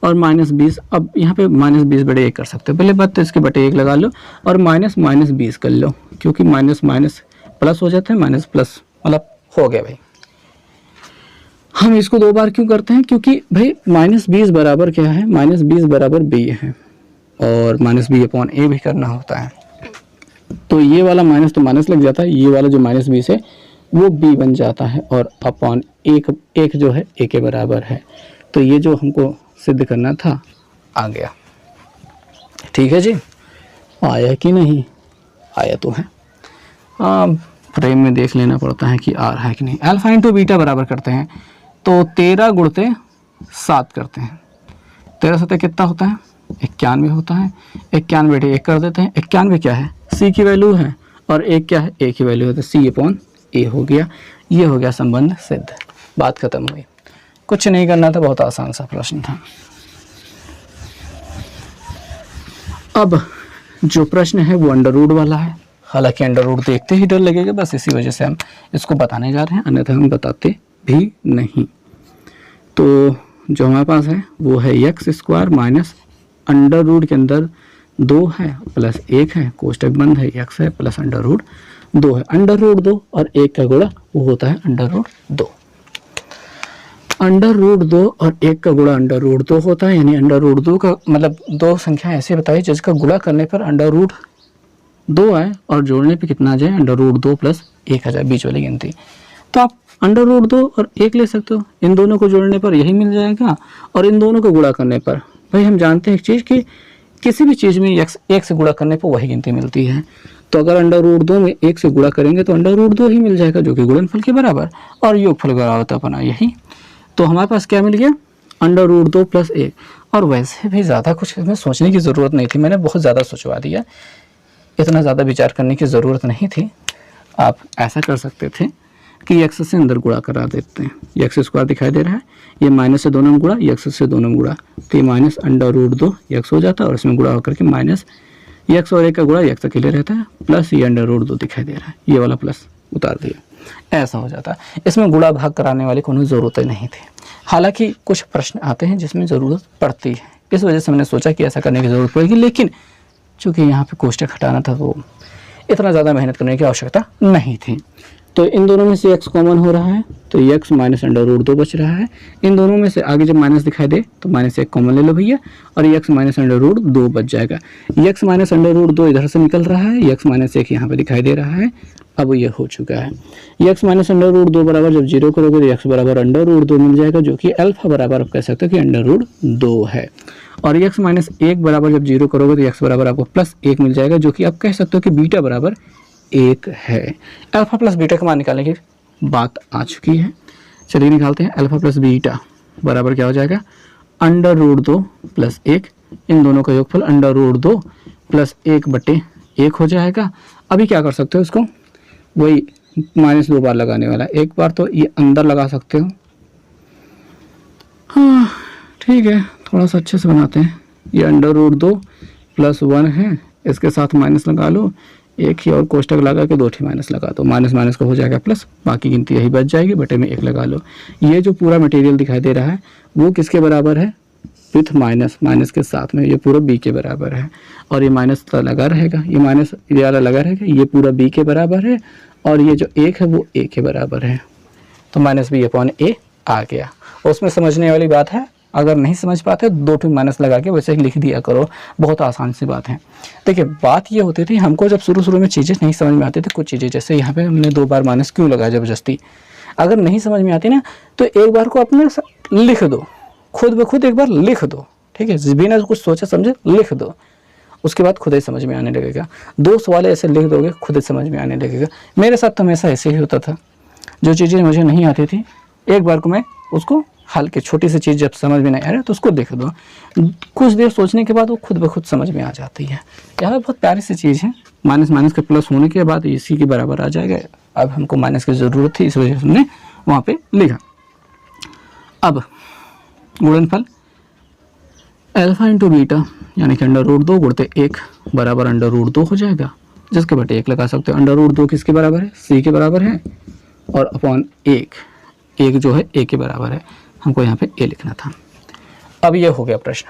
और -20, अब यहाँ पे -20 बटे 1 कर सकते हो। पहले बात तो इसके बटे 1 लगा लो और -20 कर लो, क्योंकि माइनस माइनस प्लस हो जाता है, माइनस प्लस मतलब हो गया भाई। हम इसको 2 बार क्यों करते हैं, क्योंकि भाई -20 बराबर क्या है, -20 बराबर b है और -b अपॉन a भी करना होता है। तो ये वाला माइनस तो माइनस लग जाता है, ये वाला जो -20 है वो b बन जाता है और अपॉन एक जो है a के बराबर है। तो ये जो हमको सिद्ध करना था आ गया, ठीक है जी। आया कि नहीं, आया तो है। फ्रेम में देख लेना पड़ता है कि आ रहा है कि नहीं। अल्फा इंटू बीटा बराबर करते हैं तो 13 गुणते 7 करते हैं। 13 7 कितना होता है, 91 होता है। 91 बटे 1 कर देते हैं। 91 क्या है, c की वैल्यू है, और 1 क्या है, a की वैल्यू है, तो c अपॉन a हो गया। ये हो गया संबंध सिद्ध, बात खत्म हुई। कुछ नहीं करना था, बहुत आसान सा प्रश्न था। अब जो प्रश्न है वो अंडर रूट वाला है। हालांकि अंडर रूट देखते ही डर लगेगा, बस इसी वजह से हम इसको बताने जा रहे हैं, अन्यथा हम बताते भी नहीं। तो जो हमारे पास है वो है X square minus under root के अंदर 2 है प्लस 1 है, कोष्टक बंद है, एक्स है प्लस अंडर रूट 2 है। अंडर रूट 2 और 1 का गुणा वो होता है अंडर रूट 2। अंडर रूट 2 और 1 का गुणा अंडर रूट 2 होता है, यानी अंडर रूट 2 का मतलब 2 संख्या ऐसे बताई जिसका गुणा करने पर अंडर रूट 2 आए और जोड़ने पे कितना आ जाए, अंडर रूट 2 प्लस 1 आ जाए, बीच वाली गिनती। तो आप अंडर रूट 2 और 1 ले सकते हो, इन दोनों को जोड़ने पर यही मिल जाएगा, और इन दोनों को गुणा करने पर, भाई हम जानते हैं एक चीज़ कि किसी भी चीज़ में 1 से गुणा करने पर वही गिनती मिलती है। तो अगर अंडर रूट 2 में 1 से गुणा करेंगे तो अंडर रूट 2 ही मिल जाएगा, जो कि गुणनफल के बराबर, और योगफल बराबर अपना यही। तो हमारे पास क्या मिल गया, √2 + 1। और वैसे भी ज़्यादा कुछ इसमें सोचने की ज़रूरत नहीं थी, मैंने बहुत ज़्यादा सोचवा दिया, इतना ज़्यादा विचार करने की ज़रूरत नहीं थी। आप ऐसा कर सकते थे कि x से अंदर गुणा करा देते हैं, ये x² दिखाई दे रहा है, ये माइनस से 2 में गुणा, ये x से 2 में गुणा, तो ये माइनस √2 x हो जाता है और इसमें गुणा होकर के माइनस x और 1 का गुणा x अकेले रहता है, प्लस ये √2 दिखाई दे रहा है, ये वाला प्लस उतार दिया, ऐसा हो जाता है। इसमें गुणा भाग कराने वाली कोई ज़रूरत नहीं थी। हालांकि कुछ प्रश्न आते हैं जिसमें ज़रूरत पड़ती है, इस वजह से मैंने सोचा कि ऐसा करने की ज़रूरत पड़ेगी, लेकिन चूँकि यहाँ पे कोष्टक हटाना था तो इतना ज़्यादा मेहनत करने की आवश्यकता नहीं थी। तो इन दोनों में से x कॉमन हो रहा है तो x माइनस √2 बच रहा है। इन दोनों में से आगे जब माइनस दिखाई दे तो -1 कॉमन ले लो भैया, और ये x माइनस √2 बच जाएगा। x माइनस √2 इधर से निकल रहा है, x माइनस 1 यहाँ पे दिखाई दे रहा है, अब ये हो चुका है। x माइनस √2 बराबर जब 0 करोगे तो x बराबर √2 मिल जाएगा, जो कि अल्फा बराबर आप कह सकते हो कि √2 है। और x माइनस 1 बराबर जब 0 करोगे तो x बराबर आपको +1 मिल जाएगा, जो कि आप कह सकते हो कि बीटा बराबर 1 है। अल्फा प्लस बीटा का मान निकालने की बात आ चुकी है, चलिए निकालते हैं। अल्फा प्लस बीटा बराबर क्या हो जाएगा, √2 + 1, इन दोनों का योगफल √2 + 1/1 हो जाएगा। अभी क्या कर सकते हो, इसको वही -2 बार लगाने वाला, एक बार तो ये अंदर लगा सकते हो। हाँ ठीक है, थोड़ा सा अच्छे से बनाते हैं। ये √2 + 1 है, इसके साथ माइनस लगा लो, एक ही और कोष्टक लगा के 2 माइनस लगा दो, माइनस माइनस का हो जाएगा प्लस, बाकी गिनती यही बच जाएगी, बटे में 1 लगा लो। ये जो पूरा मटेरियल दिखाई दे रहा है वो किसके बराबर है, विथ माइनस, माइनस के साथ में, ये पूरा b के बराबर है, और ये माइनस तो लगा रहेगा, ये माइनस ये वाला लगा रहेगा, ये पूरा b के बराबर है, और ये जो 1 है वो a के बराबर है, तो -b/a आ गया। उसमें समझने वाली बात है, अगर नहीं समझ पाते 2 माइनस लगा के वैसे ही लिख दिया करो, बहुत आसान सी बात है। देखिए बात ये होती थी, हमको जब शुरू में चीज़ें नहीं समझ में आती थी, कुछ चीज़ें जैसे यहाँ पे हमने 2 बार माइनस क्यों लगाया ज़बरदस्ती, अगर नहीं समझ में आती ना तो एक बार को अपने लिख दो, खुद ब खुद एक बार लिख दो, ठीक है, बिना कुछ सोचे समझे लिख दो, उसके बाद खुद ही समझ में आने लगेगा। 2 सवाल ऐसे लिख दोगे खुद ही समझ में आने लगेगा। मेरे साथ तो हमेशा ऐसे ही होता था, जो चीज़ें मुझे नहीं आती थी एक बार को मैं उसको हल्के छोटी सी चीज़ जब समझ में नहीं आ रहा तो उसको देख दो, कुछ देर सोचने के बाद वो खुद ब खुद समझ में आ जाती है। यह बहुत प्यारी सी चीज़ है, माइनस माइनस के प्लस होने के बाद इसी के बराबर आ जाएगा। अब हमको माइनस की ज़रूरत थी, इस वजह से हमने वहाँ पे लिखा। अब गुणनफल अल्फा इंटू बीटा यानी कि √2 गुणते 1 बराबर √2 हो जाएगा, जिसके बटे 1 लगा सकते हो। √2 किसके बराबर है, c के बराबर है, और अपॉन 1 जो है a के बराबर है, हमको यहाँ पे a लिखना था। अब ये हो गया प्रश्न,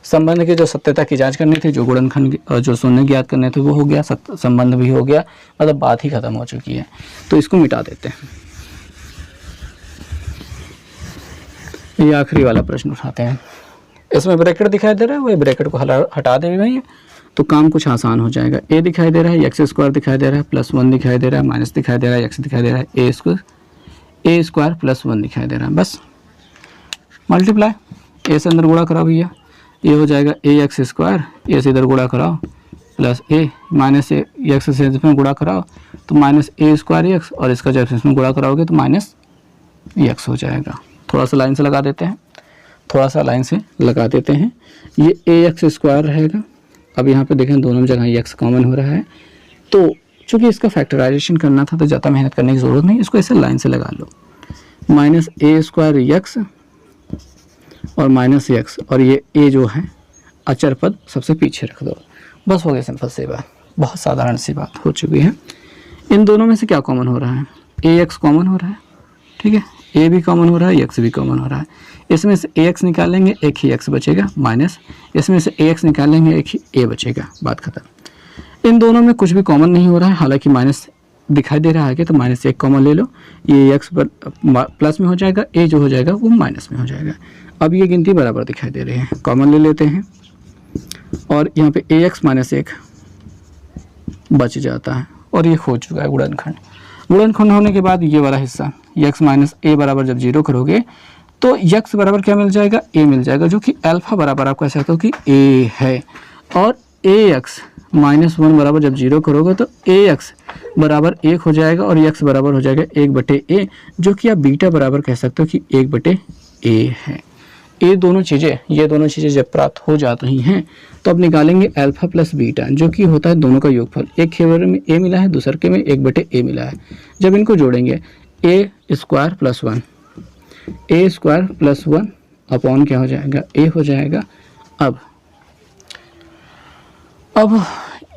संबंध की जो सत्यता की जांच करनी थी, जो गुणनखंड जो शून्य ज्ञात करने थे वो हो गया, संबंध भी हो गया, मतलब बात ही खत्म हो चुकी है। तो इसको मिटा देते हैं, ये आखिरी वाला प्रश्न उठाते हैं। इसमें ब्रैकेट दिखाई दे रहा है, वही ब्रैकेट को हटा देंगे भाई, तो काम कुछ आसान हो जाएगा। a दिखाई दे रहा है, x² दिखाई दे रहा है, +1 दिखाई दे रहा है, माइनस दिखाई दे रहा है, x दिखाई दे रहा है, a² +1 दिखाई दे रहा है, बस मल्टीप्लाई, a से अंदर गुणा कराओ भैया, ये हो जाएगा ax², a से इधर गुणा कराओ, प्लस a माइनस x से इसमें गुणा कराओ तो -a²x, और इसका जब इसमें गुणा कराओगे तो -x हो जाएगा। थोड़ा सा लाइन से लगा देते हैं, थोड़ा सा लाइन से लगा देते हैं, ये ax² रहेगा। अब यहाँ पे देखें दोनों जगह x कॉमन हो रहा है, तो चूँकि इसका फैक्टराइजेशन करना था तो ज़्यादा मेहनत करने की ज़रूरत नहीं, इसको ऐसे लाइन से लगा लो, -a²x और -x, और ये a जो है अचर पद सबसे पीछे रख दो, बस हो गया, सिंपल सी बात, बहुत साधारण सी बात हो चुकी है। इन दोनों में से क्या कॉमन हो रहा है, ax कॉमन हो रहा है, ठीक है, a भी कॉमन हो रहा है, x भी कॉमन हो रहा है। इसमें से ax निकालेंगे, एक ही x बचेगा, माइनस इसमें से ax निकालेंगे, एक ही a बचेगा, बात खत्म। इन दोनों में कुछ भी कॉमन नहीं हो रहा है, हालांकि माइनस दिखाई दे रहा है कि तो -1 कॉमन ले लो, ये x प्लस में हो जाएगा, a जो हो जाएगा वो माइनस में हो जाएगा। अब ये गिनती बराबर दिखाई दे रही है, कॉमन ले लेते हैं, और यहाँ पे ax -1 बच जाता है, और ये हो चुका है गुणनखंड। गुणनखंड होने के बाद ये वाला हिस्सा x - a बराबर जब 0 करोगे तो x बराबर क्या मिल जाएगा, a मिल जाएगा, जो कि अल्फा बराबर आप कह सकते हो कि a है, और ax -1 बराबर जब 0 करोगे तो ax बराबर 1 हो जाएगा, और x बराबर हो जाएगा 1/a, जो कि आप बीटा बराबर कह सकते हो कि 1/a ए है। ये दोनों चीज़ें जब प्राप्त हो जाती हैं तो अब निकालेंगे अल्फा प्लस बीटा, जो कि होता है दोनों का योगफल। एक खेवर में ए मिला है, दूसरे के में 1/a मिला है। जब इनको जोड़ेंगे ए स्क्वायर प्लस 1 अपॉन क्या हो जाएगा, ए हो जाएगा। अब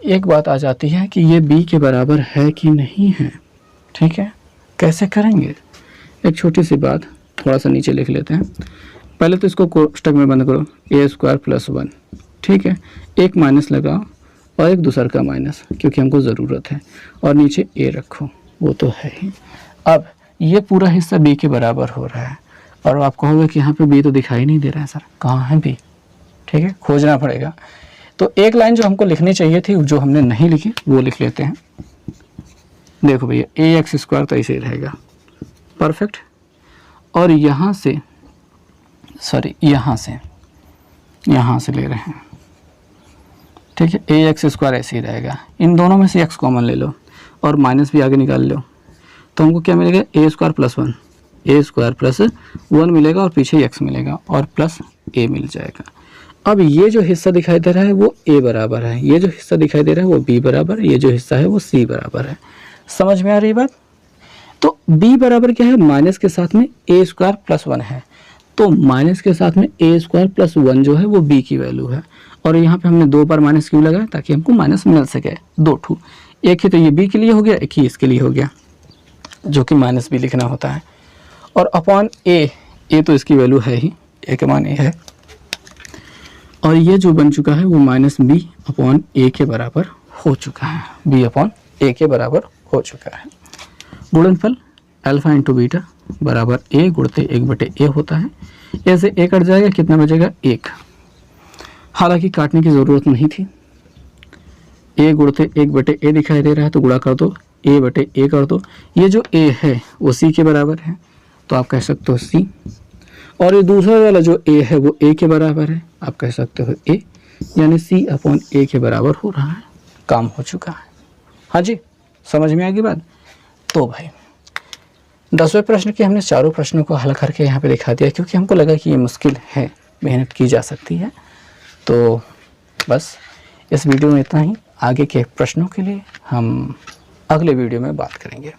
एक बात आ जाती है कि ये b के बराबर है कि नहीं है। ठीक है, कैसे करेंगे? एक छोटी सी बात, थोड़ा सा नीचे लिख लेते हैं। पहले तो इसको कोष्टक में बंद करो, ए स्क्वायर प्लस 1। ठीक है, एक माइनस लगाओ और एक दूसर का माइनस, क्योंकि हमको ज़रूरत है, और नीचे ए रखो, वो तो है ही। अब ये पूरा हिस्सा b के बराबर हो रहा है, और आप कहोगे कि यहाँ पे b तो दिखाई नहीं दे रहा है सर, कहाँ है b? ठीक है, खोजना पड़ेगा। तो एक लाइन जो हमको लिखनी चाहिए थी, जो हमने नहीं लिखी, वो लिख लेते हैं। देखो भैया, ए एक्स स्क्वायर तो ऐसे ही रहेगा, परफेक्ट। और यहाँ से ले रहे हैं। ठीक है, ए एक्स स्क्वायर ऐसे ही रहेगा। इन दोनों में से एक्स कॉमन ले लो और माइनस भी आगे निकाल लो, तो हमको क्या मिलेगा, ए स्क्वायर प्लस 1 मिलेगा, और पीछे एक्स मिलेगा, और प्लस ए मिल जाएगा। अब ये जो हिस्सा दिखाई दे रहा है वो a बराबर है, ये जो हिस्सा दिखाई दे रहा है वो b बराबर, ये जो हिस्सा है वो c बराबर है। समझ में आ रही बात? तो b बराबर क्या है, माइनस के साथ में a स्क्वायर प्लस 1 है, तो माइनस के साथ में a स्क्वायर प्लस 1 जो है वो b की वैल्यू है। और यहाँ पे हमने 2 बार माइनस क्यों लगाया, ताकि हमको माइनस मिल सके। 2 ठू, एक ही तो ये b के लिए हो गया, एक ही इसके लिए हो गया, जो कि माइनस b लिखना होता है। और अपॉन a तो इसकी वैल्यू है ही, a के मान a है, और ये जो बन चुका है वो माइनस b अपॉन a के बराबर हो चुका है, b अपॉन a के बराबर हो चुका है। गुणनफल अल्फा इंटू बीटा बराबर a गुणते 1/a होता है। ऐसे a कट जाएगा, कितना बचेगा, 1। हालांकि काटने की ज़रूरत नहीं थी, a गुणते 1/a दिखाई दे रहा है, तो गुणा कर दो, a/a कर दो। ये जो a है वो c के बराबर है, तो आप कह सकते हो c, और ये दूसरा वाला जो a है वो a के बराबर है, आप कह सकते हो a, यानी c अपॉन a के बराबर हो रहा है। काम हो चुका है। हाँ जी, समझ में आ गई बात? तो भाई 10वें प्रश्न के हमने चारों प्रश्नों को हल करके यहाँ पे दिखा दिया, क्योंकि हमको लगा कि ये मुश्किल है, मेहनत की जा सकती है। तो बस इस वीडियो में इतना ही। आगे के प्रश्नों के लिए हम अगले वीडियो में बात करेंगे।